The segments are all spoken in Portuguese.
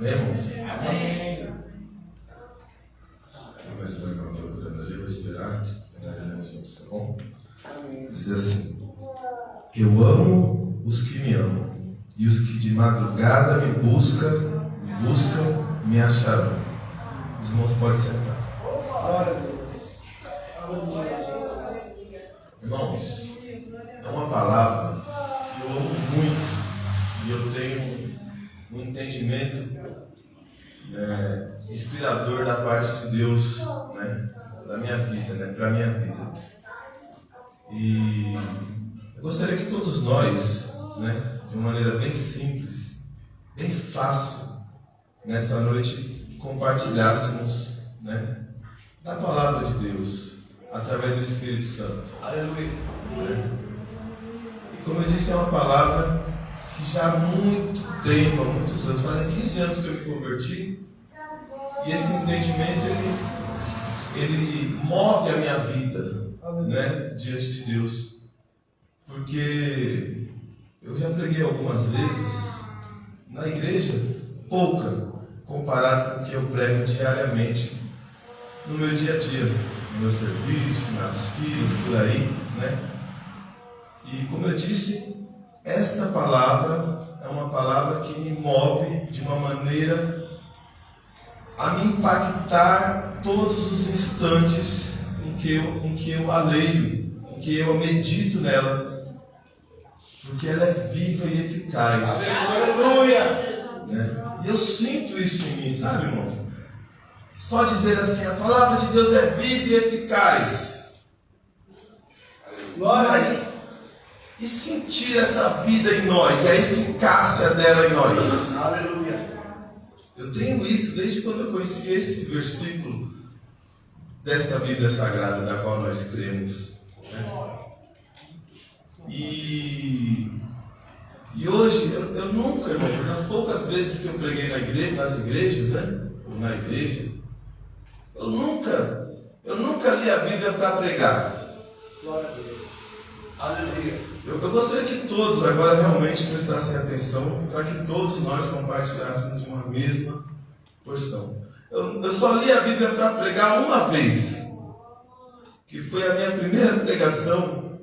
Amém, irmãos? Amém. Quem mais vai estar procurando ali? Eu vou esperar. Nós iremos juntos, tá bom? Diz assim: eu amo os que me amam, e os que de madrugada me buscam, me acharão. Os irmãos podem sentar. Glória a Deus. Irmãos, é uma palavra que eu amo muito e eu tenho um entendimento inspirador da parte de Deus, né, da minha vida, né, para a minha vida. E eu gostaria que todos nós, né, de uma maneira bem simples, bem fácil, nessa noite compartilhássemos, né, da palavra de Deus através do Espírito Santo. Aleluia. E como eu disse, é uma palavra que já há muito tempo, há muitos anos, fazem 15 anos que eu me converti, e esse entendimento ele move a minha vida, né, diante de Deus, porque eu já preguei algumas vezes na igreja, pouca, comparado com o que eu prego diariamente no meu dia a dia, no meu serviço, nas filas, por aí, né? E como eu disse, esta palavra é uma palavra que me move de uma maneira a me impactar todos os instantes em que eu a leio, em que eu medito nela, porque ela é viva e eficaz. Aleluia. Né? E eu sinto isso em mim, sabe, irmãos? Só dizer assim, a palavra de Deus é viva e eficaz. Mas e sentir essa vida em nós, a eficácia dela em nós? Aleluia. Eu tenho isso desde quando eu conheci esse versículo desta Bíblia Sagrada, da qual nós cremos. Né? E hoje, eu nunca, irmão, nas poucas vezes que eu preguei nas igrejas, né? Ou na igreja, eu nunca li a Bíblia para pregar. Glória a Deus. Aleluia. Eu gostaria que todos agora realmente prestassem atenção, para que todos nós compartilhássemos de uma mesma porção. Eu só li a Bíblia para pregar uma vez, que foi a minha primeira pregação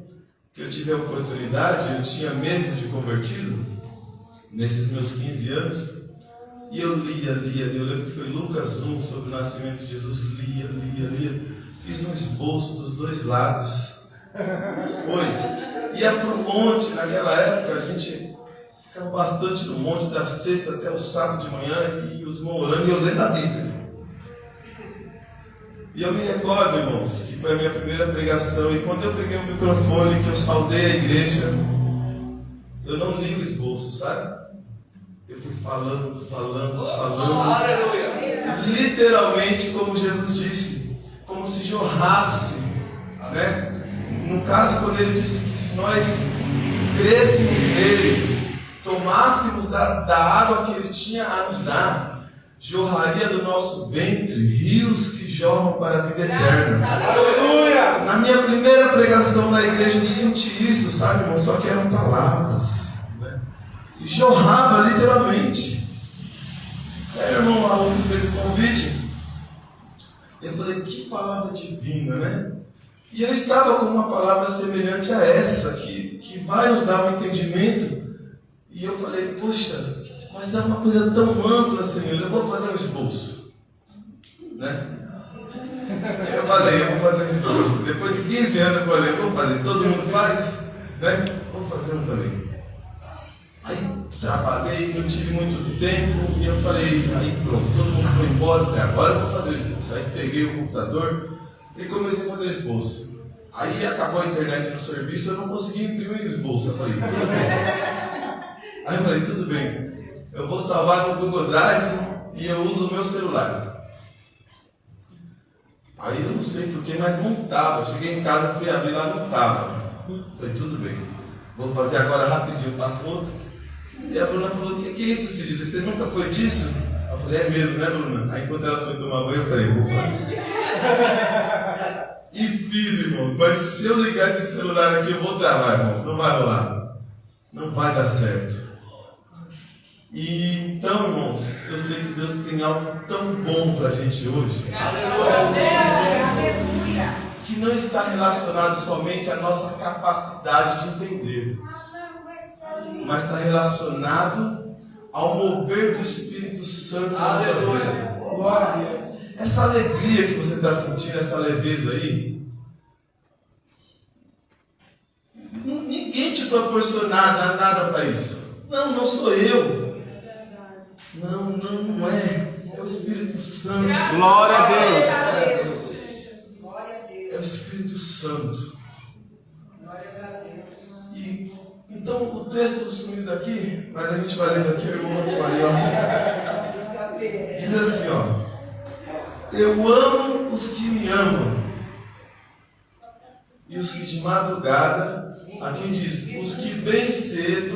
que eu tive a oportunidade. Eu tinha meses de convertido, nesses meus 15 anos, e eu lia. Eu lembro que foi Lucas 1, sobre o nascimento de Jesus. Lia. Fiz um esboço dos dois lados. Ia para o monte. Naquela época a gente ficava bastante no monte, da sexta até o sábado de manhã, e os irmãos orando e eu lendo a Bíblia. E eu me recordo, irmãos, que foi a minha primeira pregação, e quando eu peguei o microfone, que eu saudei a igreja, eu não li o esboço, sabe? Eu fui falando. Aleluia. Literalmente, como Jesus disse, como se jorrasse, né? No caso, quando ele disse que se nós crêssemos nele, tomássemos da água que ele tinha a nos dar, jorraria do nosso ventre rios que jorram para a vida eterna. Aleluia. Na minha primeira pregação na igreja eu senti isso, sabe, irmão? Só que eram palavras, né? E jorrava literalmente. Aí, irmão, o aluno fez o convite. Eu falei, que palavra divina, né? E eu estava com uma palavra semelhante a essa, que vai nos dar um entendimento. E eu falei, poxa, mas é uma coisa tão ampla, Senhor, eu vou fazer um esboço, né? Eu falei, eu vou fazer um esboço. Depois de 15 anos eu falei, vou fazer, todo mundo faz, né? Vou fazer um também. Aí trabalhei, não tive muito tempo, e eu falei, aí pronto, todo mundo foi embora, eu falei, agora eu vou fazer o esboço. Aí peguei o computador e comecei a fazer o esboço. Aí acabou a internet no serviço, eu não consegui imprimir o esboço. Eu falei, tudo bem. Aí eu falei, tudo bem, eu vou salvar no Google Drive e eu uso o meu celular. Aí eu não sei porquê, mas não estava. Eu cheguei em casa, fui abrir lá, não estava. Falei, tudo bem, vou fazer agora rapidinho, faço outro. E a Bruna falou, o que é isso, Cid? Você nunca foi disso? Eu falei, é mesmo, né, Bruna? Aí quando ela foi tomar banho, eu falei, vou fazer. E fiz, irmãos, mas se eu ligar esse celular aqui, eu vou travar, irmãos, não vai rolar. Não vai dar certo. E então, irmãos, Eu sei que Deus tem algo tão bom para a gente hoje. Graças a Deus. Aleluia. Que não está relacionado somente à nossa capacidade de entender, mas está relacionado ao mover do Espírito Santo na sua vida. Glória a Deus. Essa alegria que você está sentindo, essa leveza aí, ninguém te proporcionar nada para isso. Não sou eu. Não é. É o Espírito Santo. Glória a Deus. É o Espírito Santo. E então o texto sumiu daqui, mas a gente vai lendo aqui, o irmão Maria. Diz assim, ó. Eu amo os que me amam, e os que de madrugada, aqui diz, os que bem cedo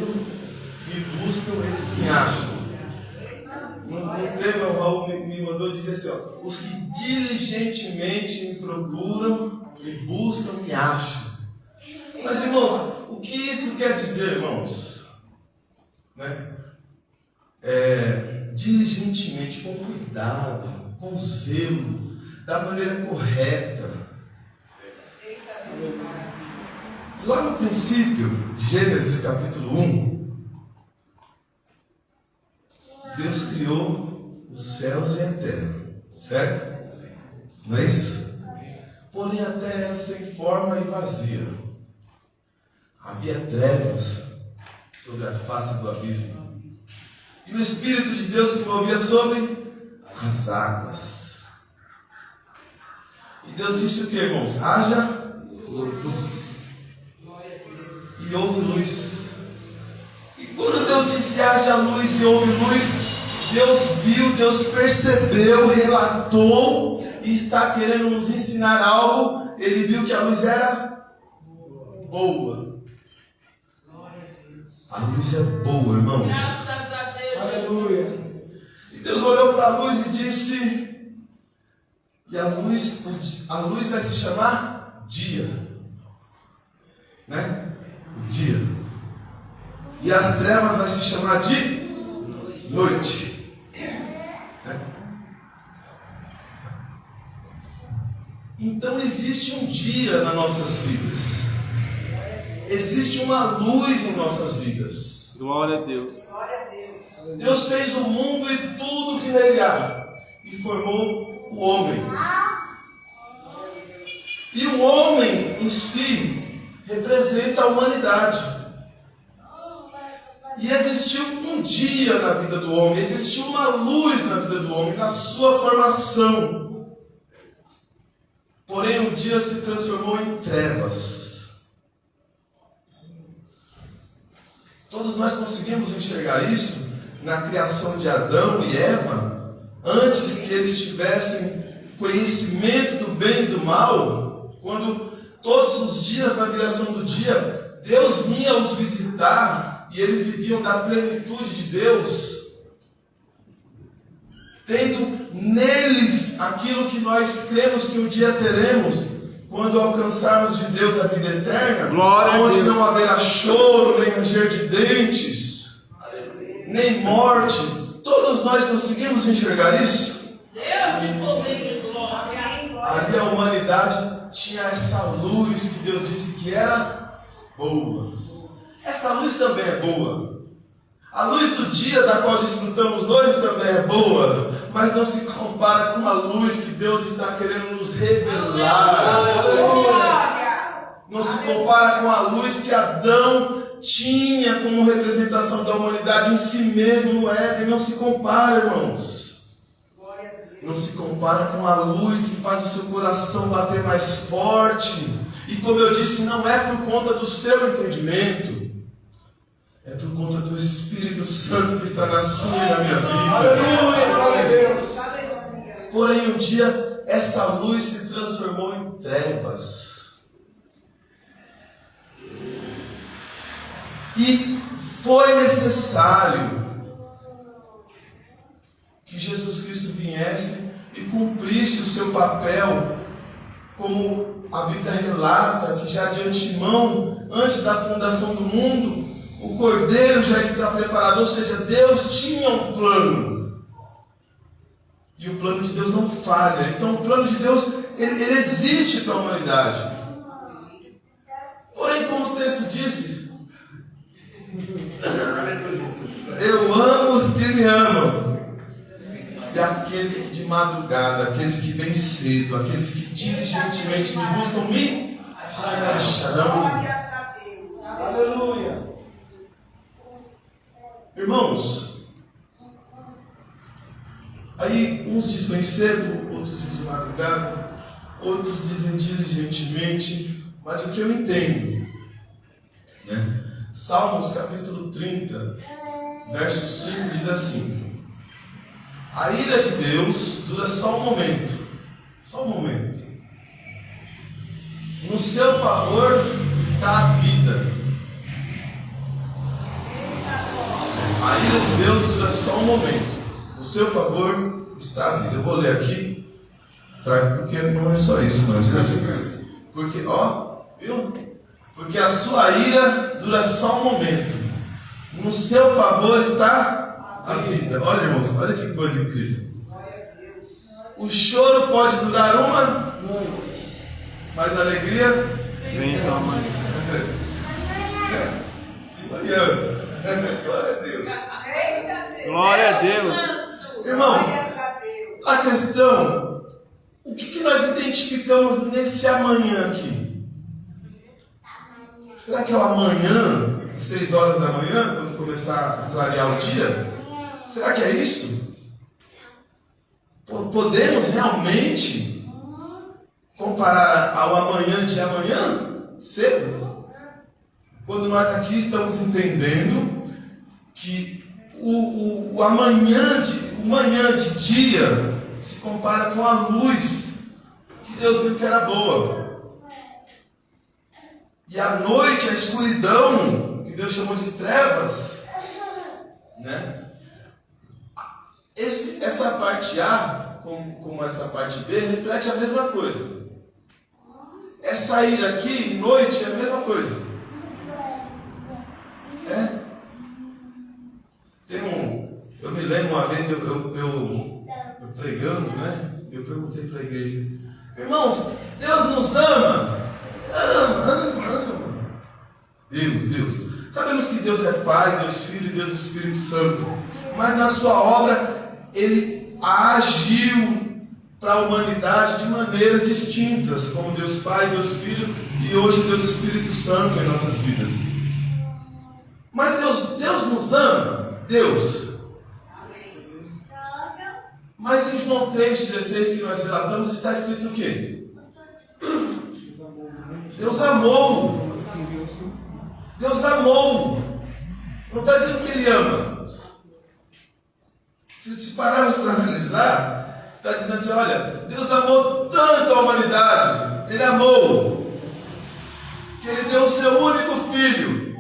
me buscam, esses me acham. No tema, o Raul me mandou dizer assim, ó, os que diligentemente me procuram, me buscam, me acham. Mas, irmãos, o que isso quer dizer, irmãos? Né? Diligentemente, com cuidado, com zelo, da maneira correta. Lá no princípio, Gênesis capítulo 1, Deus criou os céus e a terra, certo? Não é isso? Porém a terra era sem forma e vazia. Havia trevas sobre a face do abismo. E o Espírito de Deus se movia sobre as águas. E Deus disse o que, irmãos? Haja luz. E houve luz. E quando Deus disse haja luz e houve luz, Deus viu, Deus percebeu, relatou e está querendo nos ensinar algo. Ele viu que a luz era boa. A luz é boa, irmãos. Graças a Deus. Aleluia. E Deus olhou para a luz e disse, e a luz vai se chamar dia, né? O dia. E as trevas vai se chamar de noite. Né? Então existe um dia nas nossas vidas. Existe uma luz em nossas vidas. Glória a Deus. Deus fez o mundo e tudo que nele há, e formou o homem. E o homem em si representa a humanidade. E existiu um dia na vida do homem, existiu uma luz na vida do homem, na sua formação. Porém, o dia se transformou em trevas. Todos nós conseguimos enxergar isso na criação de Adão e Eva, antes que eles tivessem conhecimento do bem e do mal, quando todos os dias, na viração do dia, Deus vinha os visitar e eles viviam da plenitude de Deus, tendo neles aquilo que nós cremos que um dia teremos, quando alcançarmos de Deus a vida eterna, onde não haverá choro, nem ranger de dentes, nem morte. Todos nós conseguimos enxergar isso? Deus de poder e glória. Ali a humanidade tinha essa luz que Deus disse que era boa. Essa luz também é boa. A luz do dia da qual desfrutamos hoje também é boa, mas não se compara com a luz que Deus está querendo nos revelar. Não se compara com a luz que Adão tinha como representação da humanidade em si mesmo no Éden. Não se compara, irmãos. Não se compara com a luz que faz o seu coração bater mais forte. E como eu disse, não é por conta do seu entendimento. É por conta do Espírito Santo que está na sua e na minha vida. Aleluia. Glória a Deus. Porém, um dia, essa luz se transformou em trevas. E foi necessário que Jesus Cristo viesse e cumprisse o seu papel, como a Bíblia relata, que já de antemão, antes da fundação do mundo, o Cordeiro já está preparado, ou seja, Deus tinha um plano. E o plano de Deus não falha. Então o plano de Deus, ele existe para a humanidade. Porém, como o texto disse, eu amo os que me amam. E aqueles que de madrugada, aqueles que vêm cedo, aqueles que diligentemente me buscam, me acharão. Aleluia. Irmãos, aí uns dizem cedo, outros dizem de madrugada, outros dizem diligentemente, mas o que eu entendo, né? Salmos capítulo 30, verso 5 diz assim: a ira de Deus dura só um momento, no seu favor está a vida. A ira de Deus dura só um momento, no seu favor está a vida. Eu vou ler aqui, porque não é só isso, não. Diz assim, porque, viu? Porque a sua ira dura só um momento, no seu favor está a vida. Olha, irmãos, olha que coisa incrível. O choro pode durar uma noite, mas a alegria Vem pela manhã. de manhã. Glória a Deus. Glória a Deus. Irmãos, a questão, o que nós identificamos nesse amanhã aqui? Será que é o amanhã, 6 horas da manhã, quando começar a clarear o dia? Será que é isso? Podemos realmente comparar ao amanhã de amanhã, cedo? Quando nós aqui estamos entendendo que o manhã de dia se compara com a luz que Deus viu que era boa. E a noite, a escuridão, que Deus chamou de trevas, né? Essa parte A, como essa parte B, reflete a mesma coisa. Essa ira aqui, noite, é a mesma coisa. Eu me lembro uma vez, eu pregando, né? Eu perguntei para a igreja: irmãos, Deus nos ama? Ama. Deus. Sabemos que Deus é Pai, Deus Filho e Deus Espírito Santo. Mas na sua obra, Ele agiu para a humanidade de maneiras distintas, como Deus Pai, Deus Filho e hoje Deus Espírito Santo em nossas vidas. Mas Deus nos ama? Deus. Mas em João 3,16 que nós relatamos, está escrito o quê? Deus amou. Deus amou. Não está dizendo que Ele ama. Se pararmos para analisar, está dizendo assim: olha, Deus amou tanto a humanidade. Ele amou que Ele deu o seu único Filho,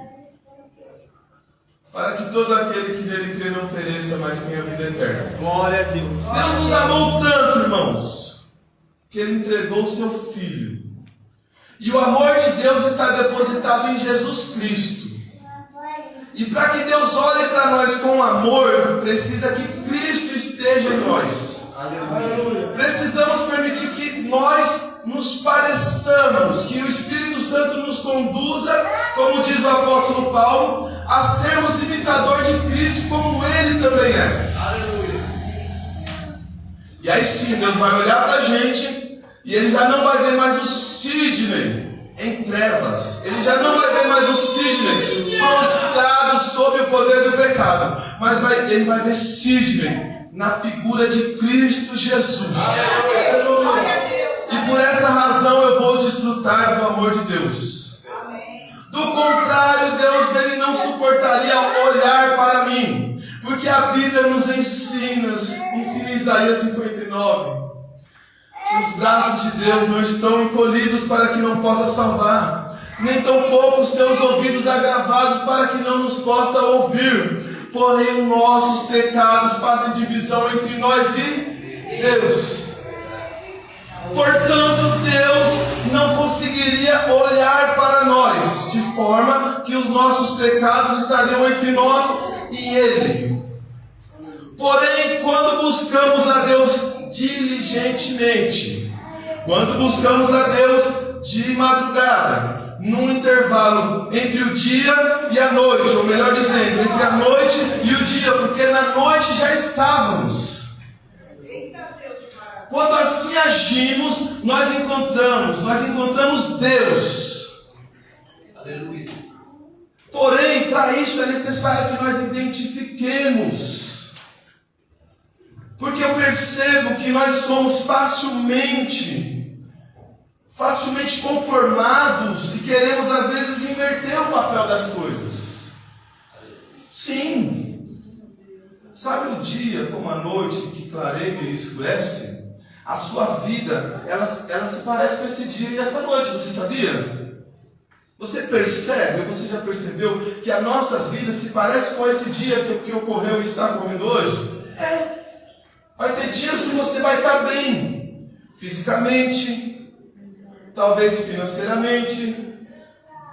para que todo aquele que nele crê não pereça, mas tenha vida eterna. Glória a Deus. Deus nos amou tanto, irmãos, que Ele entregou o seu Filho. E o amor de Deus está depositado em Jesus Cristo. E para que Deus olhe para nós com amor, precisa que Cristo esteja em nós. Aleluia. Precisamos permitir que nós nos pareçamos, que o Espírito Santo nos conduza, como diz o apóstolo Paulo, a sermos imitador de Cristo como Ele também é. Aleluia. E aí sim, Deus vai olhar para a gente e Ele já não vai ver mais o Sidney em trevas. Ele já não vai ver mais o Sidney prostrado sob o poder do pecado. Mas Ele vai ver Sidney na figura de Cristo Jesus. E por essa razão eu vou desfrutar do amor de Deus. Do contrário, Deus Ele não suportaria olhar para mim. Porque a Bíblia nos ensina em Isaías 59, que os braços de Deus não estão encolhidos para que não possa salvar, nem tampouco os teus ouvidos agravados para que não nos possa ouvir. Porém, os nossos pecados fazem divisão entre nós e Deus. Portanto, Deus não conseguiria olhar para nós, de forma que os nossos pecados estariam entre nós e Ele. Porém, quando buscamos a Deus diligentemente. Quando buscamos a Deus de madrugada, num intervalo entre o dia e a noite, ou melhor dizendo, entre a noite e o dia, porque na noite já estávamos. Quando assim agimos, nós encontramos Deus. Aleluia. Porém, para isso é necessário que nós identifiquemos. Porque eu percebo que nós somos facilmente conformados e queremos às vezes inverter o papel das coisas. Sim. Sabe o dia como a noite que clareia e escurece? A sua vida, ela se parece com esse dia e essa noite, você sabia? Você percebe, ou você já percebeu, que as nossas vidas se parecem com esse dia que ocorreu e está ocorrendo hoje? Vai ter dias que você vai estar bem, fisicamente, talvez financeiramente,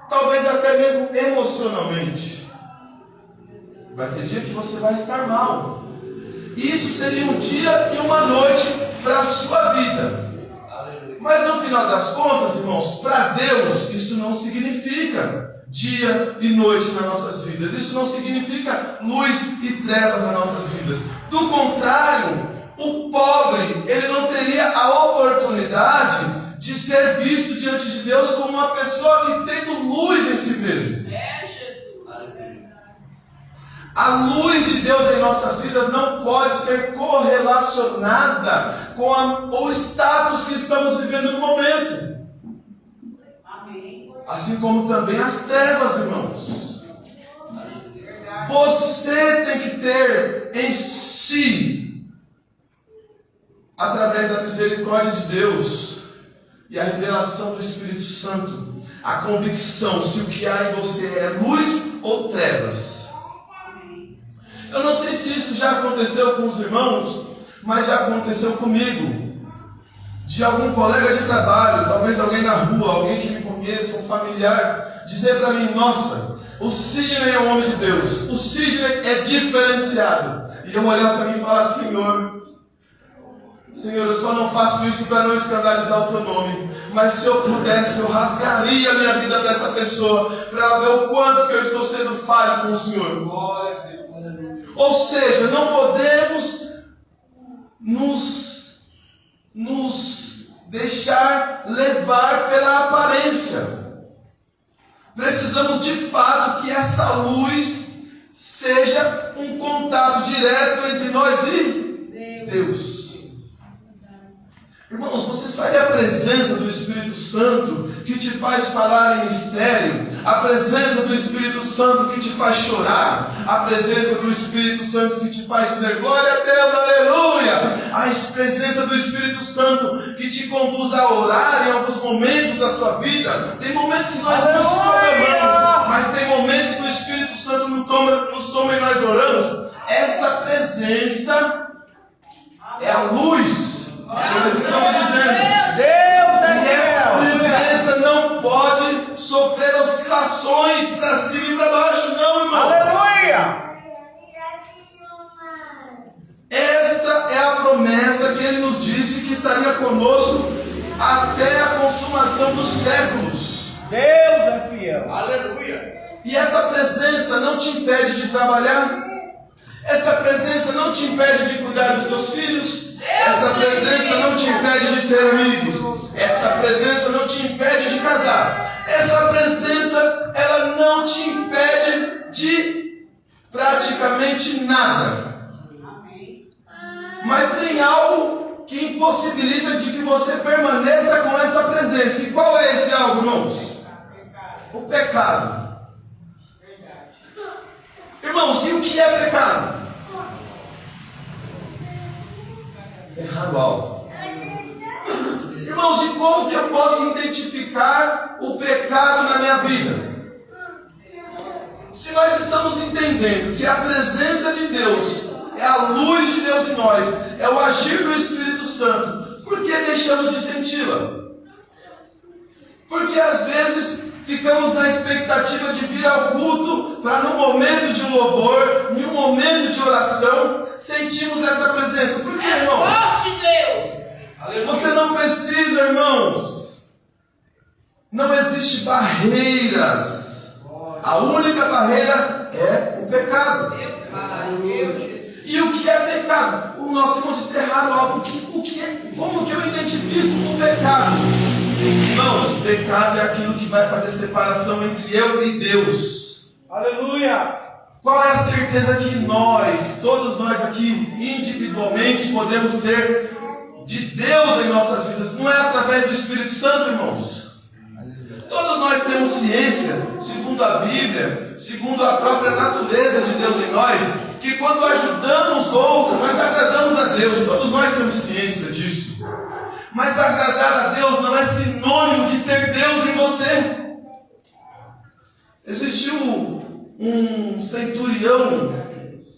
talvez até mesmo emocionalmente. Vai ter dia que você vai estar mal. E isso seria um dia e uma noite para a sua vida. Mas no final das contas, irmãos, para Deus isso não significa dia e noite nas nossas vidas. Isso não significa luz e trevas nas nossas vidas. Do contrário, o pobre, ele não teria a oportunidade de ser visto diante de Deus como uma pessoa que tem luz em si mesmo. A luz de Deus em nossas vidas não pode ser correlacionada com o status que estamos vivendo no momento. Amém. Assim como também as trevas, irmãos. Você tem que ter em si, através da misericórdia de Deus e a revelação do Espírito Santo, a convicção se o que há em você é luz ou trevas. Eu não sei se isso já aconteceu com os irmãos, mas já aconteceu comigo. De algum colega de trabalho, talvez alguém na rua, alguém que me conheça, um familiar, dizer para mim: nossa, o Sidney é um homem de Deus, o Sidney é diferenciado. E eu olhar para mim e falar: Senhor, eu só não faço isso para não escandalizar o teu nome. Mas se eu pudesse, eu rasgaria a minha vida para essa pessoa, para ela ver o quanto que eu estou sendo falho com o Senhor. Glória a Deus. Ou seja, não podemos nos deixar levar pela aparência. Precisamos de fato que essa luz seja um contato direto entre nós e Deus. Irmãos, você sabe a presença do Espírito Santo que te faz falar em mistério? A presença do Espírito Santo que te faz chorar? A presença do Espírito Santo que te faz dizer glória a Deus, aleluia? A presença do Espírito Santo que te conduz a orar em alguns momentos da sua vida? Tem momentos que nós nos programamos, mas tem momentos que o Espírito Santo nos toma e nós oramos. Essa presença é a luz. Nós estamos dizendo, Deus é Deus. Essa presença não pode sofrer oscilações para cima e para baixo, não, irmão. Aleluia! Esta é a promessa que Ele nos disse que estaria conosco até a consumação dos séculos. Deus é fiel. Aleluia! E essa presença não te impede de trabalhar? Essa presença não te impede de cuidar dos teus filhos? Essa presença não te impede de ter amigos? Essa presença não te impede de casar? Essa presença, ela não te impede de praticamente nada. Mas tem algo que impossibilita de que você permaneça com essa presença. E qual é esse algo, irmãos? O pecado. Irmãos, e o que é pecado? Errar o alvo. Irmãos, e como que eu posso identificar o pecado na minha vida? Se nós estamos entendendo que a presença de Deus é a luz de Deus em nós, é o agir do Espírito Santo, por que deixamos de senti-la? Porque às vezes ficamos na expectativa de vir ao culto para no momento de louvor, em um momento de oração, sentimos essa presença. Por que, irmão? amor de Deus. Você não precisa, irmãos. Não existe barreiras. A única barreira é o pecado. Meu Pai, meu Jesus. E o que é pecado? O nosso irmão disse errado algo. Como que eu identifico o pecado? Irmãos, pecado é aquilo que vai fazer separação entre eu e Deus. Aleluia. Qual é a certeza que nós, todos nós aqui, individualmente, podemos ter de Deus em nossas vidas? Não é através do Espírito Santo, irmãos. Todos nós temos ciência, segundo a Bíblia, segundo a própria natureza de Deus em nós, que quando ajudamos outro, nós agradamos a Deus. Todos nós temos ciência disso. Mas agradar a Deus não é sinônimo de ter Deus em você. Existiu um centurião,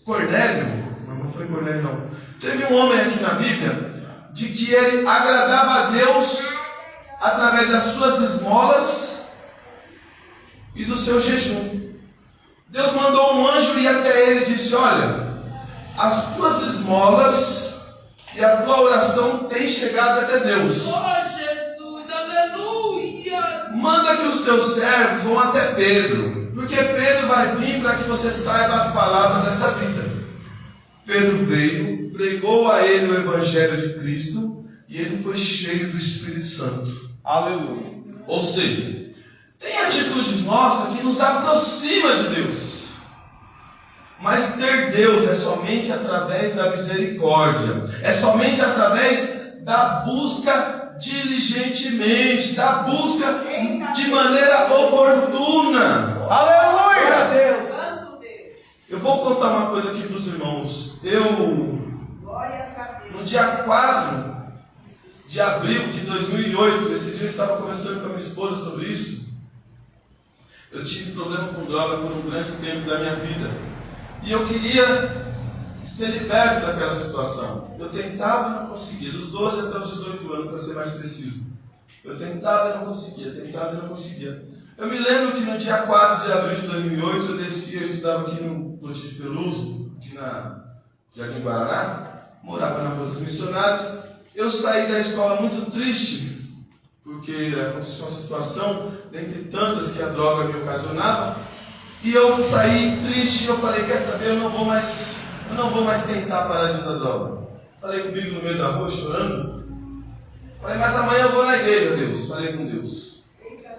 Cornélio, não foi Cornélio não. Teve um homem aqui na Bíblia, de que ele agradava a Deus através das suas esmolas e do seu jejum. Deus mandou um anjo ir até ele e disse: olha, as tuas esmolas e a tua oração têm chegado até Deus. Oh, Jesus, aleluia. Manda que os teus servos vão até Pedro, porque Pedro vai vir para que você saiba as palavras dessa vida. Pedro veio, pregou a ele o Evangelho de Cristo e ele foi cheio do Espírito Santo. Aleluia. Ou seja, tem atitudes nossas que nos aproxima de Deus. Mas ter Deus é somente através da misericórdia. É somente através da busca diligentemente, da busca de maneira oportuna. Aleluia, Deus. Santo Deus. Eu vou contar uma coisa aqui para os irmãos. Glórias a Deus. No dia 4 de abril de 2008, esse dia eu estava conversando com a minha esposa sobre isso. Eu tive problema com droga por um grande tempo da minha vida. E eu queria ser liberto daquela situação. Eu tentava e não conseguia, dos 12 até os 18 anos, para ser mais preciso. Eu tentava e não conseguia, tentava e não conseguia. Eu me lembro que no dia 4 de abril de 2008, eu descia, eu estudava aqui no Cotia de Peluso, aqui na Jardim Guaraná, morava na Rua dos Missionários. Eu saí da escola muito triste, porque aconteceu uma situação, dentre tantas que a droga me ocasionava. E eu saí triste, eu falei, quer saber, eu não vou mais tentar parar de usar droga. Falei comigo no meio da rua, chorando. Falei, mas amanhã eu vou na igreja, Deus. Falei com Deus.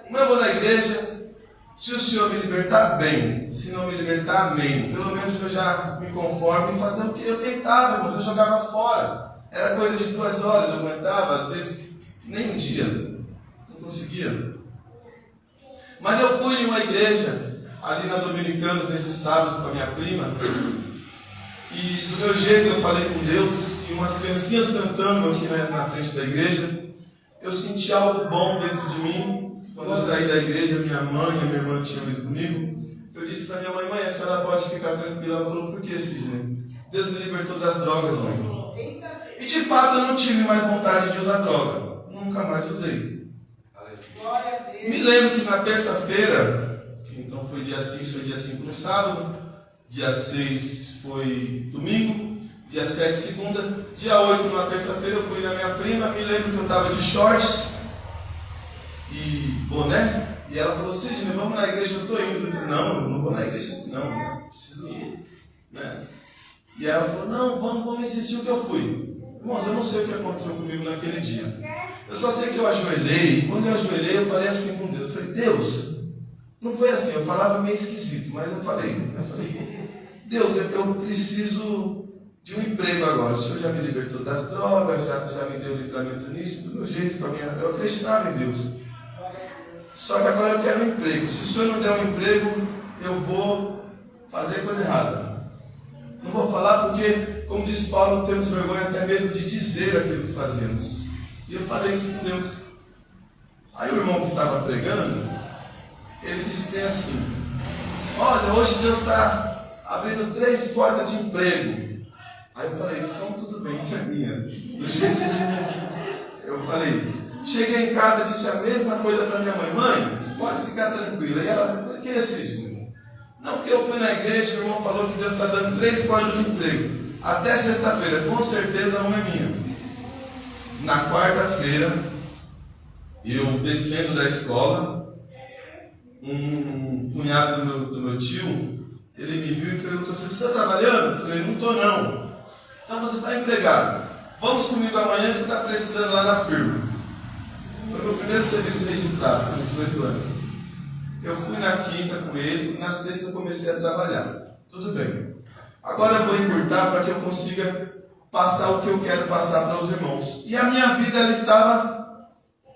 Amanhã eu vou na igreja, se o Senhor me libertar, bem. Se não me libertar, amém. Pelo menos eu já me conformo em fazer o que eu tentava, mas eu jogava fora. Era coisa de 2 horas, eu aguentava, às vezes nem um dia. Não conseguia. Mas eu fui em uma igreja, ali na Dominicanos, nesse sábado, com a minha prima, e do meu jeito eu falei com Deus, e umas criancinhas cantando aqui na frente da igreja, eu senti algo bom dentro de mim. Quando eu saí da igreja, minha mãe e minha irmã tinham ido comigo, eu disse para minha mãe, mãe, a senhora pode ficar tranquila. Ela falou, por que, Sidney? Deus me libertou das drogas, mãe. E de fato eu não tive mais vontade de usar droga, nunca mais usei. Glória a Deus. Me lembro que na terça-feira, então foi dia 5 no sábado, dia 6 foi domingo, dia 7 segunda, dia 8 na terça-feira eu fui na minha prima. Me lembro que eu estava de shorts e boné, e ela falou, Sidney, vamos na igreja, eu estou indo. Eu falei, não, eu não vou na igreja assim, não, preciso ir, né? E ela falou, não, vamos insistir o que eu fui. Irmãos, eu não sei o que aconteceu comigo naquele dia, eu só sei que eu ajoelhei, e quando eu ajoelhei eu falei assim com Deus, eu falei, Deus, não foi assim, eu falava meio esquisito, mas eu falei, Deus, eu preciso de um emprego agora. O Senhor já me libertou das drogas, já me deu livramento nisso, do meu jeito, eu acreditava em Deus. Só que agora eu quero um emprego. Se o Senhor não der um emprego, eu vou fazer coisa errada. Não vou falar porque, como diz Paulo, não temos vergonha até mesmo de dizer aquilo que fazemos. E eu falei isso com Deus. Aí o irmão que estava pregando, ele disse bem assim, olha, hoje Deus está abrindo 3 portas de emprego. Aí eu falei, então tudo bem, que é minha. Eu falei, cheguei em casa e disse a mesma coisa para minha mãe, mãe, você pode ficar tranquila. E ela, por que esse? Não, porque eu fui na igreja e o irmão falou que Deus está dando 3 portas de emprego. Até sexta-feira, com certeza uma é minha. na quarta-feira, eu descendo da escola, um cunhado do meu tio, ele me viu e perguntou assim: você está trabalhando? Eu falei: não estou não. Então você está empregado. Vamos comigo amanhã que está precisando lá na firma. Foi meu primeiro serviço registrado, com 18 anos. Eu fui na quinta com ele, na sexta eu comecei a trabalhar. Tudo bem. Agora eu vou encurtar para que eu consiga passar o que eu quero passar para os irmãos. E a minha vida ela estava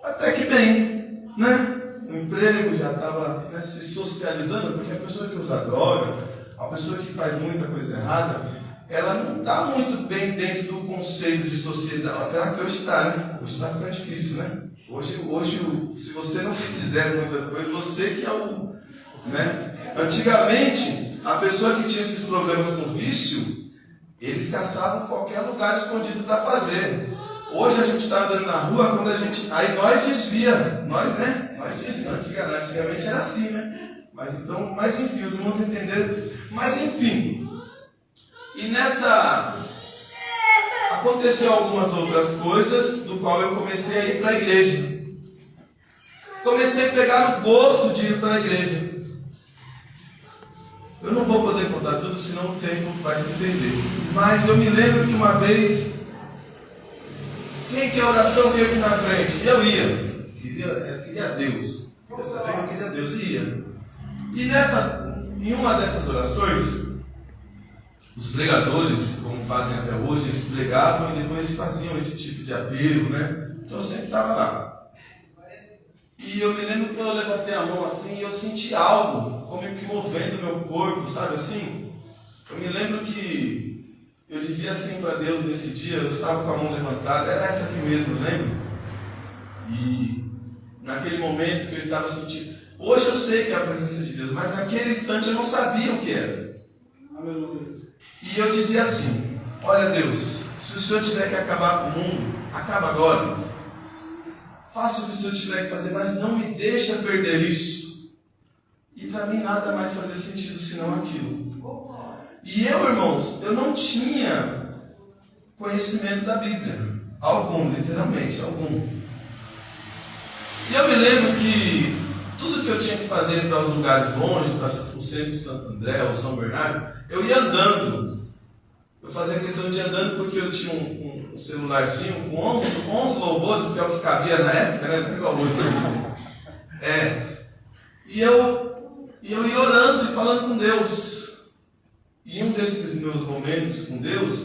até que bem, né? O emprego já estava, né, se socializando, porque a pessoa que usa droga, a pessoa que faz muita coisa errada, ela não está muito bem dentro do conceito de sociedade. Apesar que hoje está, né? Hoje está ficando difícil, né? Hoje, se você não fizer muitas coisas, você que é o... né? Antigamente, a pessoa que tinha esses problemas com vício, eles caçavam qualquer lugar escondido para fazer. Hoje a gente está andando na rua, quando a gente... aí nós desvia, nós, né? Nós desvia. Antigamente era assim, né? Mas enfim, os irmãos entenderam. Mas enfim... E nessa, aconteceu algumas outras coisas, do qual eu comecei a ir para a igreja. Comecei a pegar o gosto de ir para a igreja. Eu não vou poder contar tudo, senão o tempo vai se entender. Mas eu me lembro que uma vez, quem quer oração veio aqui na frente, e eu ia. Queria Deus. Dessa vez eu queria Deus, e ia. E em uma dessas orações, os pregadores, como fazem até hoje, eles pregavam e depois faziam esse tipo de apelo, né? Então eu sempre estava lá. E eu me lembro que eu levantei a mão assim e eu senti algo, como que movendo o meu corpo, sabe assim? Eu me lembro que eu dizia assim para Deus nesse dia, eu estava com a mão levantada, era essa aqui mesmo, lembra? E naquele momento que eu estava sentindo, hoje eu sei que é a presença de Deus, mas naquele instante eu não sabia o que era. Aleluia. E eu dizia assim: olha Deus, se o Senhor tiver que acabar com o mundo, acaba agora. Faça o que o Senhor tiver que fazer, mas não me deixa perder isso. E para mim nada mais fazia sentido senão aquilo. E eu, irmãos, eu não tinha conhecimento da Bíblia. Algum, literalmente, algum. E eu me lembro que tudo que eu tinha que fazer para os lugares longe, para o centro de Santo André ou São Bernardo, eu ia andando. Eu fazia questão de ir andando porque eu tinha um celularzinho com 11 louvores, que é o que cabia na época, né? Não é igual hoje. E eu ia orando e falando com Deus. E em um desses meus momentos com Deus,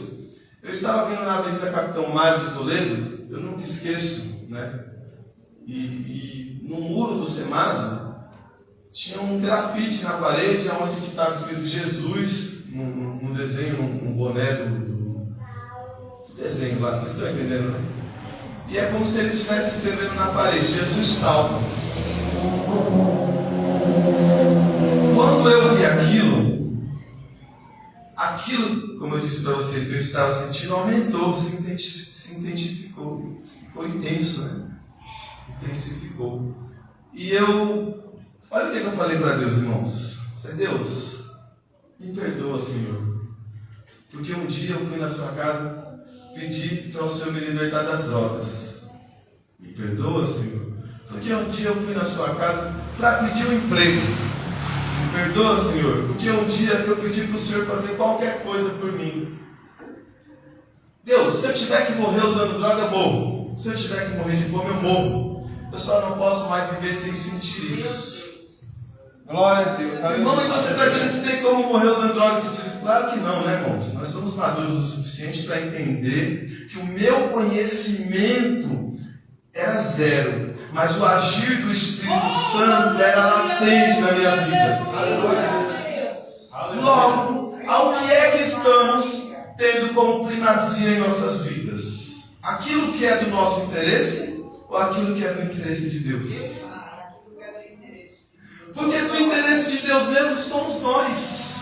eu estava vindo na Avenida Capitão Mário de Toledo, eu nunca esqueço, né? E no muro do Semasa tinha um grafite na parede onde estava escrito Jesus no desenho, no boné do desenho lá, vocês estão entendendo, né? E é como se ele estivesse escrevendo na parede: Jesus salva. Quando eu vi aquilo, como eu disse para vocês, que eu estava sentindo, aumentou, se intensificou, ficou intenso, né? Intensificou. E olha o que eu falei para Deus, irmãos. Falei: Deus, me perdoa, Senhor, porque um dia eu fui na sua casa pedir para o Senhor me libertar das drogas. Me perdoa, Senhor, porque um dia eu fui na sua casa para pedir um emprego. Me perdoa, Senhor, porque um dia eu pedi para o Senhor fazer qualquer coisa por mim. Deus, se eu tiver que morrer usando droga, eu morro. Se eu tiver que morrer de fome, eu morro. Eu só não posso mais viver sem sentir isso. Glória a Deus. Irmão, e você está dizendo que tem como morrer usando drogas e sentir isso? Claro que não, né, irmãos? Nós somos maduros o suficiente para entender que o meu conhecimento era zero, mas o agir do Espírito Santo era latente na minha vida. Logo, ao que é que estamos tendo como primazia em nossas vidas? Aquilo que é do nosso interesse ou aquilo que é do interesse de Deus? Porque do interesse de Deus mesmo somos nós.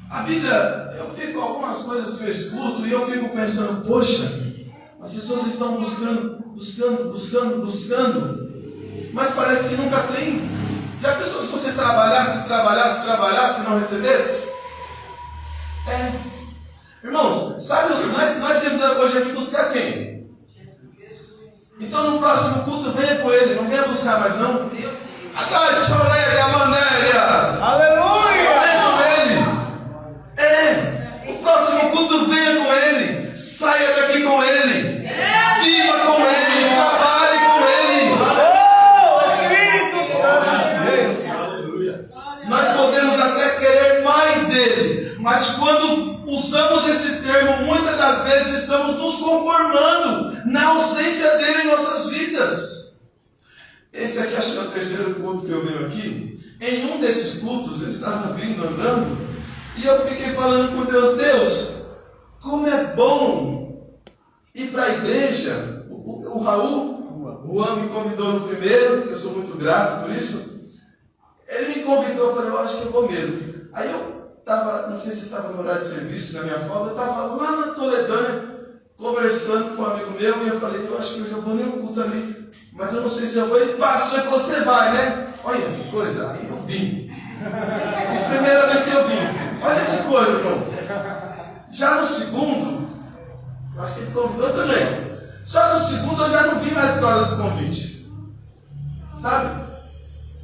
A Bíblia, eu fico algumas coisas que eu escuto e eu fico pensando: poxa, as pessoas estão buscando, mas parece que nunca tem. Já pensou se você trabalhasse e não recebesse? Irmãos, sabe, nós temos hoje Mas quando usamos esse termo, muitas das vezes estamos nos conformando na ausência dele em nossas vidas. Esse aqui, acho que é o terceiro culto que eu venho aqui. Em um desses cultos, eu estava vindo, andando, e eu fiquei falando com Deus: Deus, como é bom ir para a igreja. O Juan me convidou no primeiro, que eu sou muito grato por isso. Ele me convidou, eu falei: eu acho que eu vou mesmo. Aí eu estava, não sei se estava no horário de serviço da minha folga, eu estava lá na Toledânia, conversando com um amigo meu, e eu falei: eu acho que eu já vou nem um culto ali, mas eu não sei se eu vou. Ele passou e falou: você vai, né? Olha que coisa, aí eu vim. Primeira vez que eu vim. Olha que coisa, irmão. Já no segundo, acho que ele convidou também. Só no segundo eu já não vim mais por causa do convite. Sabe?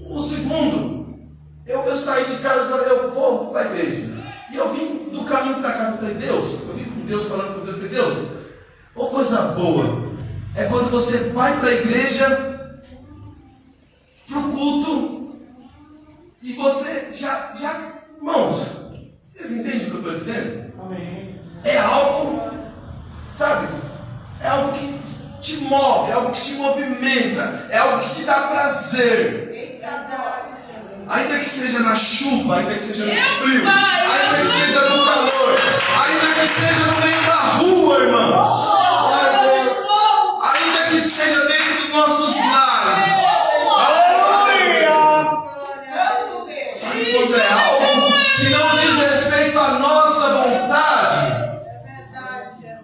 O segundo, eu saí de casa e falei: eu vou para a igreja. E eu vim do caminho para cá, eu falei: Deus, eu vim com Deus, falando com Deus, eu falei: Deus, ô coisa boa, é quando você vai para a igreja, para o culto, e você já, irmãos, vocês entendem o que eu estou dizendo? Amém. É algo, sabe? É algo que te move, é algo que te movimenta, é algo que te dá prazer. Ainda que seja na chuva, ainda que seja no frio, ainda que seja no calor, ainda que seja no meio da rua, irmãos. Ainda que seja dentro dos nossos lares. Sabe quando é algo que não diz respeito à nossa vontade?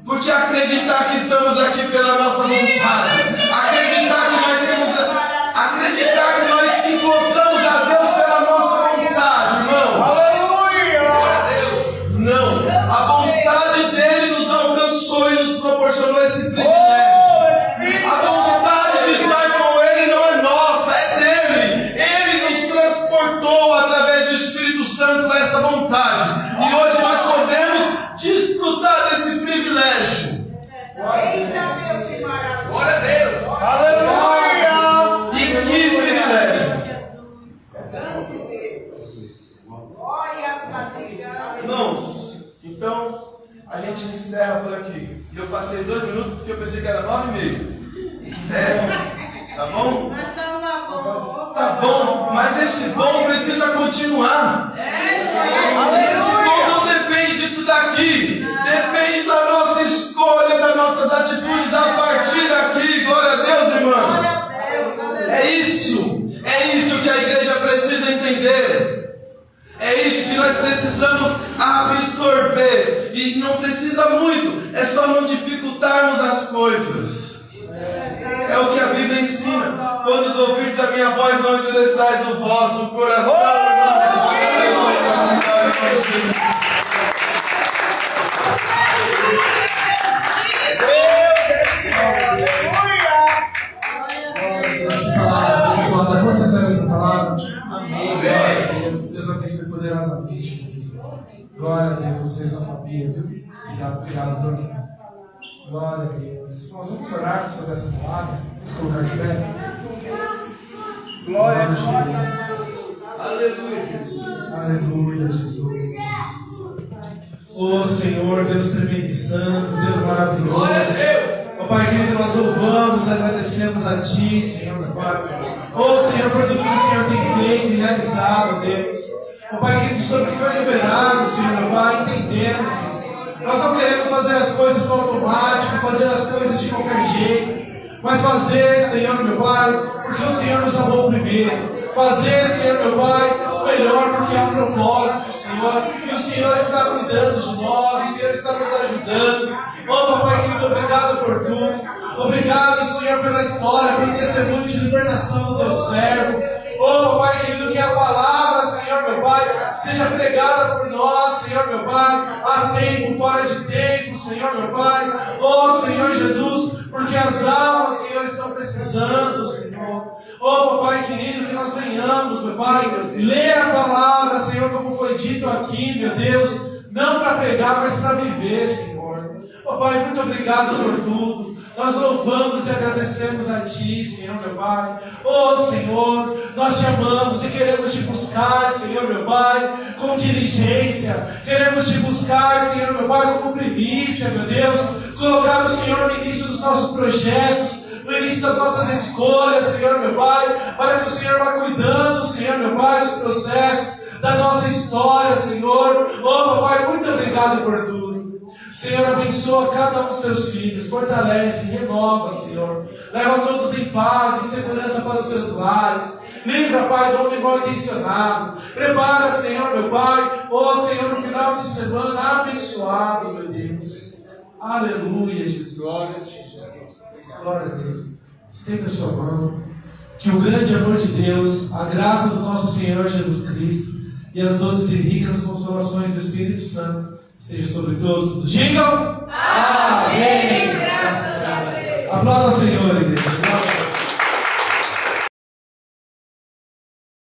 Porque acreditar que estamos aqui pela nossa vontade, acreditar que nós temos, acreditar que nós encontramos a Deus pela nossa vontade, irmãos. Não, a vontade dele nos alcançou e nos proporcionou esse privilégio. A vontade de estar com ele não é nossa, é dele. Ele nos transportou através do Espírito Santo a essa vontade. E hoje nós podemos desfrutar desse privilégio. Glória a Deus. Aleluia! E que privilégio! Irmãos, então a gente encerra por aqui. E eu passei 2 minutos porque eu pensei que era 9h30. Tá bom? Tá bom, mas esse bom precisa continuar. Esse bom não depende disso daqui. Depende da nossa escolha, das nossas atitudes a partir daqui. Glória a Deus, irmão. É isso que a igreja precisa entender. É isso que nós precisamos absorver. E não precisa muito, é só não dificultarmos as coisas. É o que a Bíblia ensina. Quando os ouvintes da minha voz, não endureçais o vosso coração, Pessoal, está com necessário essa palavra? Amém. Glória a Deus. Deus abençoe poderosamente vocês. Glória a Deus, você e sua família, viu? Obrigado, Antônio. Glória a Deus. Nós vamos orar sobre essa palavra. Vamos colocar de pé. Glória a Deus. Aleluia. Aleluia, Jesus. Ô Senhor, Deus tremendo e santo, Deus maravilhoso. Glória a Deus. Ó Pai querido, nós louvamos, agradecemos a Ti, Senhor, meu Pai. Ó Senhor, por tudo que o Senhor tem feito e realizado, Deus. Ó Pai querido, sobre o que foi liberado, Senhor, meu Pai, entendemos, Senhor. Nós não queremos fazer as coisas no automático, fazer as coisas de qualquer jeito, mas fazer, Senhor, meu Pai, porque o Senhor nos amou primeiro. Fazer, Senhor, meu Pai, o melhor, porque há um propósito, Senhor. E o Senhor está cuidando de nós, o Senhor está nos ajudando. Ó, Papai querido, obrigado por tudo. Obrigado, Senhor, pela história, pelo testemunho de libertação do teu servo. Ó, Papai querido, que a palavra, Senhor, meu Pai, seja pregada por nós, Senhor, meu Pai, a tempo, fora de tempo, Senhor, meu Pai. Ó, Senhor Jesus, porque as almas, Senhor, estão precisando, Senhor. Ó, Papai querido, que nós venhamos, meu Pai, ler a palavra, Senhor, como foi dito aqui, meu Deus, não para pregar, mas para viver, Senhor. Ó, Pai, muito obrigado por tudo. Nós louvamos e agradecemos a Ti, Senhor, meu Pai. Oh, Senhor, nós te amamos e queremos te buscar, Senhor, meu Pai, com diligência. Queremos te buscar, Senhor, meu Pai, com primícia, meu Deus. Colocar o Senhor no início dos nossos projetos, no início das nossas escolhas, Senhor, meu Pai, para que o Senhor vá cuidando, Senhor, meu Pai, dos processos da nossa história, Senhor. Oh, meu Pai, muito obrigado por tudo. Senhor, abençoa cada um dos teus filhos, fortalece, renova, Senhor. Leva todos em paz, em segurança para os seus lares. Livra, Pai, do homem mal intencionado. Prepara, Senhor, meu Pai, oh, Senhor, no final de semana abençoado, meu Deus. Aleluia, Jesus. Glória a Ti, Jesus. Glória a Deus. Estenda a sua mão. Que o grande amor de Deus, a graça do nosso Senhor Jesus Cristo e as doces e ricas consolações do Espírito Santo esteja sobre todos. Digam amém. Graças a Deus. Aplauda o Senhor, igreja.